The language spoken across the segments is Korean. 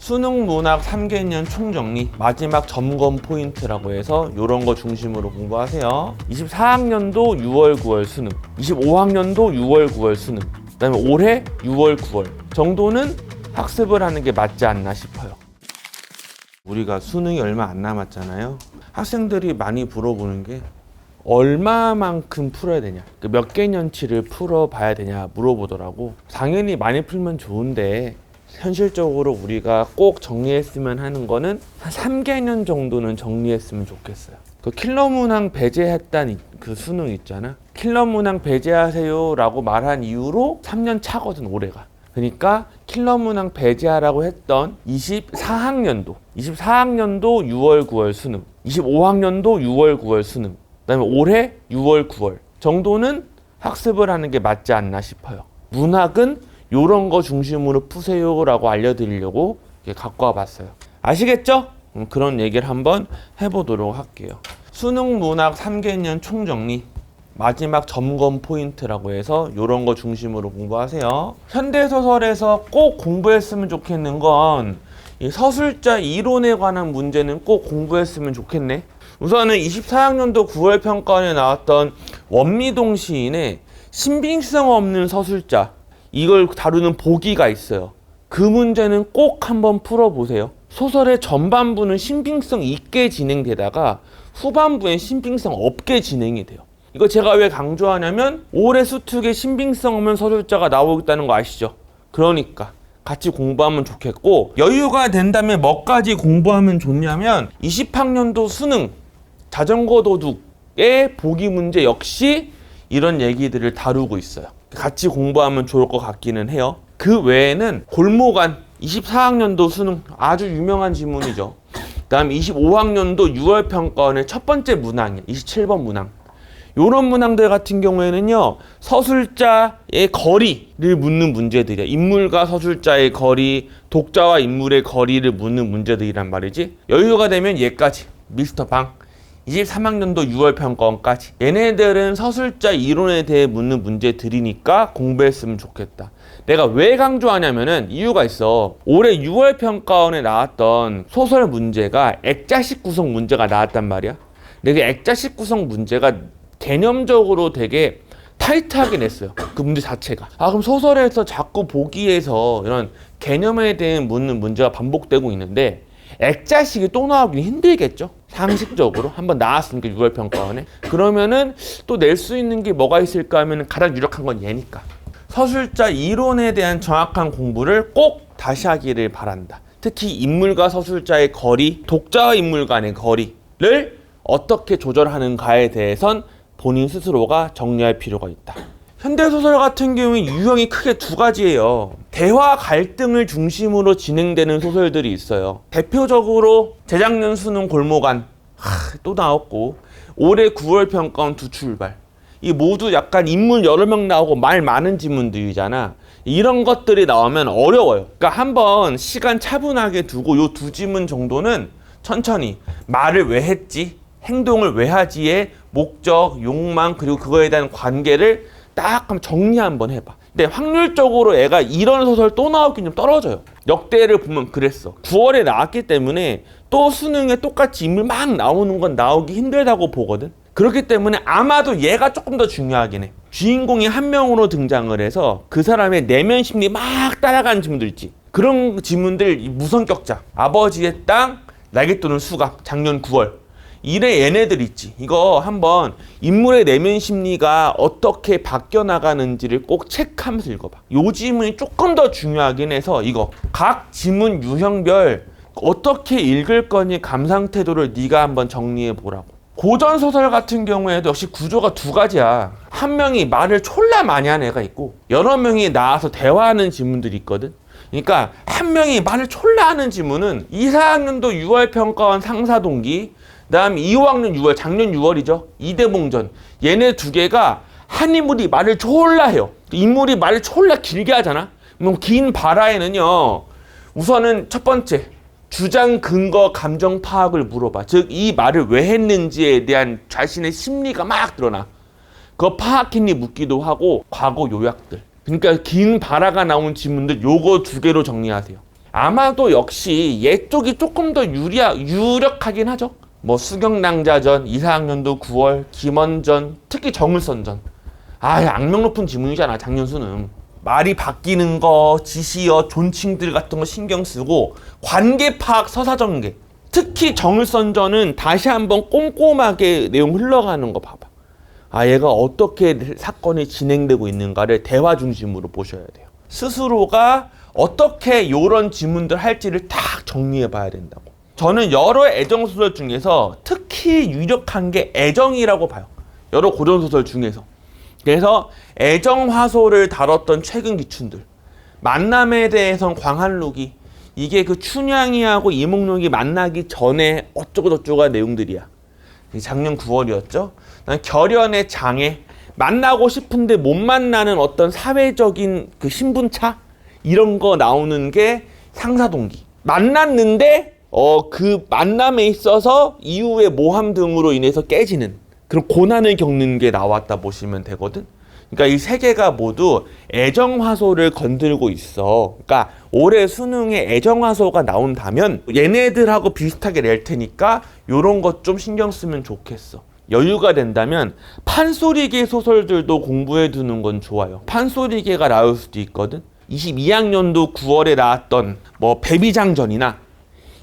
수능 문학 3개년 총정리 마지막 점검 포인트라고 해서 이런 거 중심으로 공부하세요. 24학년도 6월 9월 수능, 25학년도 6월 9월 수능, 그 다음에 올해 6월 9월 정도는 학습을 하는 게 맞지 않나 싶어요. 우리가 수능이 얼마 안 남았잖아요. 학생들이 많이 물어보는 게 얼마만큼 풀어야 되냐, 몇 개년치를 풀어봐야 되냐 물어보더라고. 당연히 많이 풀면 좋은데 현실적으로 우리가 꼭 정리했으면 하는 거는 한 3개년 정도는 정리했으면 좋겠어요. 그 킬러 문항 배제했다는 그 수능 있잖아. 킬러 문항 배제하세요 라고 말한 이후로 3년 차거든 올해가. 그러니까 킬러 문항 배제하라고 했던 24학년도 6월 9월 수능, 25학년도 6월 9월 수능, 그 다음에 올해 6월 9월 정도는 학습을 하는 게 맞지 않나 싶어요. 문학은 요런 거 중심으로 푸세요 라고 알려드리려고 갖고 와봤어요. 아시겠죠? 그런 얘기를 한번 해보도록 할게요. 수능 문학 3개년 총정리 마지막 점검 포인트라고 해서 요런 거 중심으로 공부하세요. 현대소설에서 꼭 공부했으면 좋겠는 건 이 서술자 이론에 관한 문제는 꼭 공부했으면 좋겠네. 우선은 24학년도 9월 평가원에 나왔던 원미동 시인의 신빙성 없는 서술자, 이걸 다루는 보기가 있어요. 그 문제는 꼭 한번 풀어보세요. 소설의 전반부는 신빙성 있게 진행되다가 후반부엔 신빙성 없게 진행이 돼요. 이거 제가 왜 강조하냐면 올해 수특에 신빙성 없는 서술자가 나오겠다는 거 아시죠? 그러니까 같이 공부하면 좋겠고, 여유가 된다면 뭐까지 공부하면 좋냐면 20학년도 수능 자전거 도둑의 보기 문제 역시 이런 얘기들을 다루고 있어요. 같이 공부하면 좋을 것 같기는 해요. 그 외에는 골목안 24학년도 수능 아주 유명한 지문이죠. 다음 25학년도 6월 평가원의 첫 번째 문항이에요. 27번 문항. 요런 문항들 같은 경우에는요, 서술자의 거리를 묻는 문제들이야. 인물과 서술자의 거리, 독자와 인물의 거리를 묻는 문제들이란 말이지. 여유가 되면 얘까지 미스터 방 23학년도 6월 평가원까지, 얘네들은 서술자 이론에 대해 묻는 문제들이니까 공부했으면 좋겠다. 내가 왜 강조하냐면은 이유가 있어. 올해 6월 평가원에 나왔던 소설 문제가 액자식 구성 문제가 나왔단 말이야. 근데 그 액자식 구성 문제가 개념적으로 되게 타이트하게 냈어요. 그 문제 자체가. 그럼 소설에서 자꾸 보기에서 이런 개념에 대해 묻는 문제가 반복되고 있는데 액자식이 또 나오긴 힘들겠죠? 상식적으로. 한번 나왔으니까 6월 평가원에. 그러면은 또 낼 수 있는 게 뭐가 있을까 하면 가장 유력한 건 얘니까. 서술자 이론에 대한 정확한 공부를 꼭 다시 하기를 바란다. 특히 인물과 서술자의 거리, 독자와 인물 간의 거리를 어떻게 조절하는가에 대해선 본인 스스로가 정리할 필요가 있다. 현대소설 같은 경우에 유형이 크게 두 가지예요. 대화 갈등을 중심으로 진행되는 소설들이 있어요. 대표적으로 재작년 수능 골목안 또 나왔고, 올해 9월 평가원 두 출발, 이 모두 약간 인물 여러 명 나오고 말 많은 지문들이잖아. 이런 것들이 나오면 어려워요. 그러니까 한번 시간 차분하게 두고 요 두 지문 정도는 천천히 말을 왜 했지, 행동을 왜 하지의 목적, 욕망, 그리고 그거에 대한 관계를 딱 한번 정리 한번 해봐. 근데 확률적으로 애가 이런 소설 또 나오긴 좀 떨어져요. 역대를 보면 그랬어. 9월에 나왔기 때문에 또 수능에 똑같이 인물 막 나오는 건 나오기 힘들다고 보거든. 그렇기 때문에 아마도 얘가 조금 더 중요하긴 해. 주인공이 한 명으로 등장을 해서 그 사람의 내면 심리 막 따라가는 지문들 있지. 그런 지문들, 무성격자, 아버지의 땅, 날개 또는 수갑, 작년 9월. 이래 얘네들 있지. 이거 한번 인물의 내면 심리가 어떻게 바뀌어 나가는지를 꼭 체크하면서 읽어봐. 요 지문이 조금 더 중요하긴 해서 이거 각 지문 유형별 어떻게 읽을 거니 감상 태도를 네가 한번 정리해 보라고. 고전 소설 같은 경우에도 역시 구조가 두 가지야. 한 명이 말을 졸라 많이 하는 애가 있고 여러 명이 나와서 대화하는 지문들이 있거든. 그러니까 한 명이 말을 졸라 하는 지문은 2, 4학년도 6월 평가원 상사동기, 그다음 2호학년 6월, 작년 6월이죠. 이대봉전. 얘네 두 개가 한 인물이 말을 졸라 해요. 인물이 말을 졸라 길게 하잖아. 그럼 긴 발화에는요, 우선은 첫 번째 주장, 근거, 감정 파악을 물어봐. 즉 이 말을 왜 했는지에 대한 자신의 심리가 막 드러나. 그거 파악했니 묻기도 하고 과거 요약들. 그러니까 긴 발화가 나온 지문들 요거 두 개로 정리하세요. 아마도 역시 얘 쪽이 조금 더 유력하긴 하죠. 뭐 수경낭자전, 2, 4학년도 9월, 김원전, 특히 정을선전. 악명 높은 지문이잖아, 작년 수능. 말이 바뀌는 거, 지시어, 존칭들 같은 거 신경 쓰고 관계 파악, 서사전개. 특히 정을선전은 다시 한번 꼼꼼하게 내용 흘러가는 거 봐봐. 얘가 어떻게 사건이 진행되고 있는가를 대화 중심으로 보셔야 돼요. 스스로가 어떻게 이런 지문들 할지를 딱 정리해 봐야 된다고. 저는 여러 애정소설 중에서 특히 유력한 게 애정이라고 봐요. 여러 고전소설 중에서. 그래서 애정화소를 다뤘던 최근 기춘들. 만남에 대해선 광한록이 이게 그 춘향이하고 이몽룡이 만나기 전에 어쩌고저쩌고 내용들이야. 작년 9월이었죠. 난 결연의 장애, 만나고 싶은데 못 만나는 어떤 사회적인 그 신분차 이런 거 나오는 게 상사동기. 만났는데 그 만남에 있어서 이후에 모함 등으로 인해서 깨지는 그런 고난을 겪는 게 나왔다 보시면 되거든. 그러니까 이 세 개가 모두 애정화소를 건들고 있어. 그러니까 올해 수능에 애정화소가 나온다면 얘네들하고 비슷하게 낼 테니까 요런 것 좀 신경 쓰면 좋겠어. 여유가 된다면 판소리계 소설들도 공부해 두는 건 좋아요. 판소리계가 나올 수도 있거든. 22학년도 9월에 나왔던 뭐 배비장전이나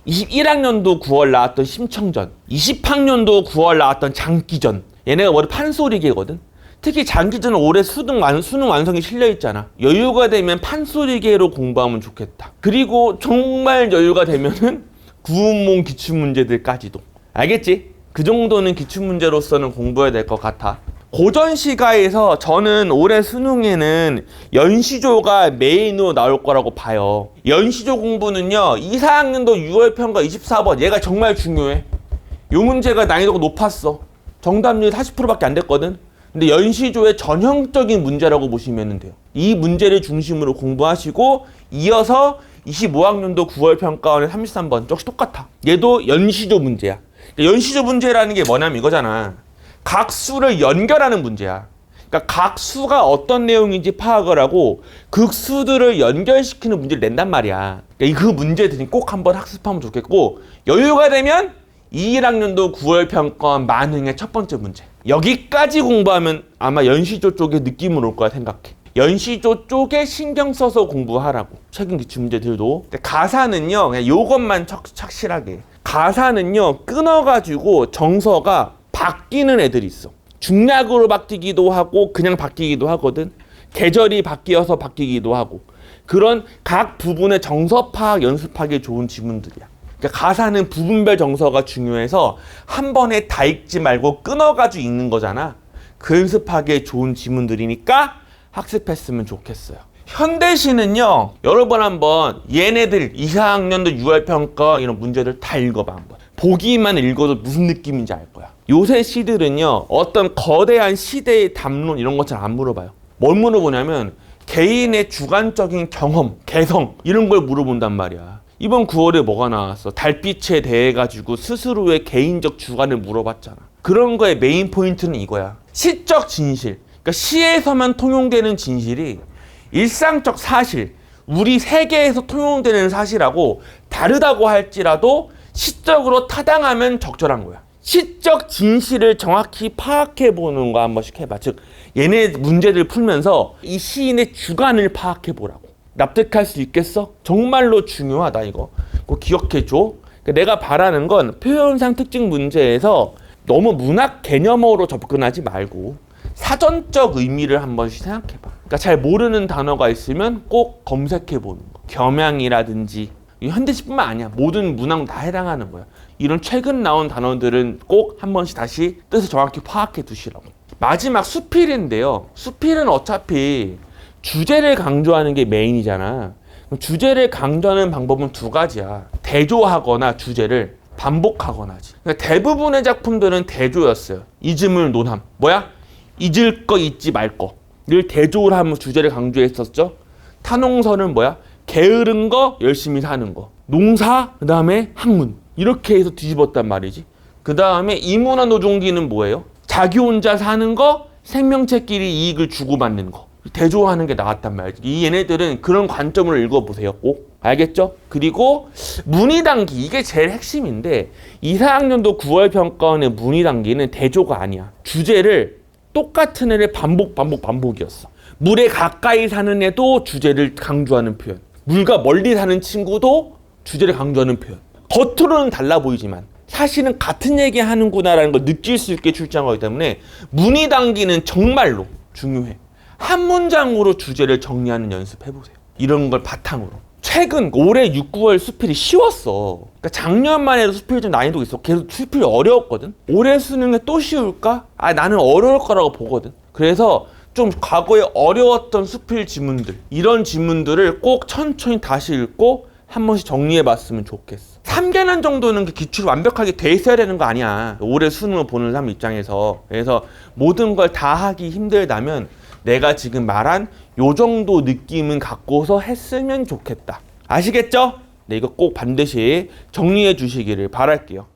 21학년도 9월 나왔던 심청전, 20학년도 9월 나왔던 장기전. 얘네가 모두 판소리계거든. 특히 장기전은 올해 수능 완성이 실려있잖아. 여유가 되면 판소리계로 공부하면 좋겠다. 그리고 정말 여유가 되면은 구운몽 기출문제들까지도. 알겠지? 그 정도는 기출문제로서는 공부해야 될 것 같아. 고전시가에서 저는 올해 수능에는 연시조가 메인으로 나올 거라고 봐요. 연시조 공부는요, 2, 4학년도 6월 평가 24번. 얘가 정말 중요해. 이 문제가 난이도가 높았어. 정답률이 40%밖에 안 됐거든. 근데 연시조의 전형적인 문제라고 보시면 돼요. 이 문제를 중심으로 공부하시고 이어서 25학년도 9월 평가원의 33번. 역시 똑같아. 얘도 연시조 문제야. 연시조 문제라는 게 뭐냐면 이거잖아. 각 수를 연결하는 문제야. 그러니까 각 수가 어떤 내용인지 파악을 하고 극수들을 연결시키는 문제를 낸단 말이야. 그러니까 그 문제들이 꼭 한번 학습하면 좋겠고, 여유가 되면 21학년도 9월 평가원 만흥의 첫 번째 문제. 여기까지 공부하면 아마 연시조 쪽에 느낌을 올 거야 생각해. 연시조 쪽에 신경 써서 공부하라고. 최근 기출문제들도. 가사는요, 그냥 요것만 착실하게. 가사는요, 끊어가지고 정서가 바뀌는 애들이 있어. 중략으로 바뀌기도 하고 그냥 바뀌기도 하거든. 계절이 바뀌어서 바뀌기도 하고. 그런 각 부분의 정서 파악 연습하기 좋은 지문들이야. 그러니까 가사는 부분별 정서가 중요해서 한 번에 다 읽지 말고 끊어가지고 읽는 거잖아. 그 연습하기에 좋은 지문들이니까 학습했으면 좋겠어요. 현대시는요, 여러분 한번 얘네들 2, 4학년도 6월 평가 이런 문제들 다 읽어봐 한번. 보기만 읽어도 무슨 느낌인지 알 거야. 요새 시들은요, 어떤 거대한 시대의 담론 이런 것 잘 안 물어봐요. 뭘 물어보냐면 개인의 주관적인 경험, 개성 이런 걸 물어본단 말이야. 이번 9월에 뭐가 나왔어? 달빛에 대해 가지고 스스로의 개인적 주관을 물어봤잖아. 그런 거의 메인 포인트는 이거야. 시적 진실. 그러니까 시에서만 통용되는 진실이 일상적 사실, 우리 세계에서 통용되는 사실하고 다르다고 할지라도 시적으로 타당하면 적절한 거야. 시적 진실을 정확히 파악해 보는 거 한 번씩 해봐. 즉 얘네 문제들 풀면서 이 시인의 주관을 파악해 보라고. 납득할 수 있겠어? 정말로 중요하다 이거. 그거 기억해줘. 그러니까 내가 바라는 건 표현상 특징 문제에서 너무 문학 개념으로 접근하지 말고 사전적 의미를 한 번씩 생각해봐. 그러니까 잘 모르는 단어가 있으면 꼭 검색해 보는 거. 겸양이라든지 현대시뿐만 아니야. 모든 문학 다 해당하는 거야. 이런 최근 나온 단어들은 꼭 한 번씩 다시 뜻을 정확히 파악해 두시라고. 마지막 수필인데요. 수필은 어차피 주제를 강조하는 게 메인이잖아. 주제를 강조하는 방법은 두 가지야. 대조하거나 주제를 반복하거나지. 그러니까 대부분의 작품들은 대조였어요. 잊음을 논함. 뭐야? 잊을 거 잊지 말 거를 대조를 하면 주제를 강조했었죠. 탄홍서는 뭐야? 게으른 거 열심히 사는 거. 농사 그 다음에 학문 이렇게 해서 뒤집었단 말이지. 그 다음에 이문화 노종기는 뭐예요? 자기 혼자 사는 거, 생명체끼리 이익을 주고받는 거. 대조하는 게 나았단 말이지. 이 얘네들은 그런 관점으로 읽어보세요. 꼭. 알겠죠? 그리고 문의단기, 이게 제일 핵심인데 2, 4학년도 9월 평가원의 문의단기는 대조가 아니야. 주제를 똑같은 애를 반복이었어. 물에 가까이 사는 애도 주제를 강조하는 표현, 물과 멀리 사는 친구도 주제를 강조하는 표현. 겉으로는 달라 보이지만 사실은 같은 얘기 하는구나라는 걸 느낄 수 있게 출제한 거기 때문에 문의단기는 정말로 중요해. 한 문장으로 주제를 정리하는 연습 해보세요. 이런 걸 바탕으로. 최근 올해 6, 9월 수필이 쉬웠어. 그러니까 작년만 해도 수필이 좀 난이도가 있어. 계속 수필이 어려웠거든. 올해 수능에 또 쉬울까? 나는 어려울 거라고 보거든. 그래서 좀 과거에 어려웠던 수필 지문들, 이런 지문들을 꼭 천천히 다시 읽고 한 번씩 정리해봤으면 좋겠어. 3개년 정도는 그 기출이 완벽하게 돼 있어야 되는 거 아니야. 올해 수능을 보는 사람 입장에서. 그래서 모든 걸 다 하기 힘들다면 내가 지금 말한 요 정도 느낌은 갖고서 했으면 좋겠다. 아시겠죠? 네, 이거 꼭 반드시 정리해 주시기를 바랄게요.